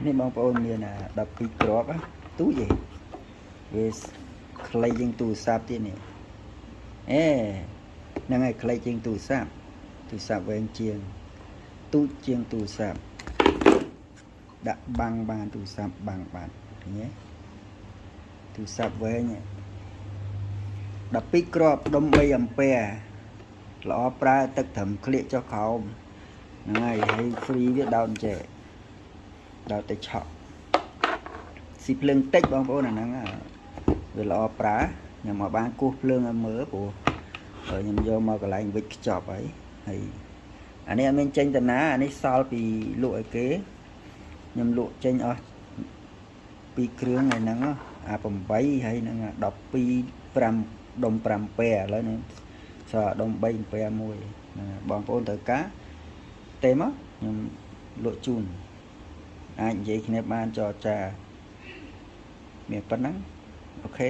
នេះបងប្អូនមាន12គ្រាប់ទូចទេវាខ្លីជាងទូរស័ព្ទទៀតនេះហ្នឹងហើយខ្លីជាងទូរស័ព្ទវែងជាងទូចជាងទូរស័ព្ទដាក់បាំងបានទូរស័ព្ទបាំងបានឃើញទេទូរស័ព្ទវែង12គ្រាប់ដុំ3អាំពែល្អប្រើទឹកត្រឹមក្លៀកចុះក្រោមហ្នឹងហើយfree វាដោតអញ្ចេះដោតទៅឆក់ស៊ីភ្លើងតិចបងប្អូនអាហ្នឹងវាល្អប្រើខ្ញុំមកបានគោះភ្លើងឲ្យមើលព្រោះខ្ញុំយកមកកន្លែងវិចខ្ចប់ហើយអានេះអត់មានចេញតាណាអានេះសល់ពីលក់ឲ្យគេខ្ញុំលក់ចេញអស់ពីគ្រឿងហើយហ្នឹងអា8ហើយហ្នឹង12 5ដុំ5ពែឥឡូវនេះសល់ដុំ3ពែមួយបងប្អូនត្រូវការទេមកខ្ញុំលក់ជូនអាចនិយាយគ្នាបានចរចាមានប៉ុណ្ណឹងអូខេ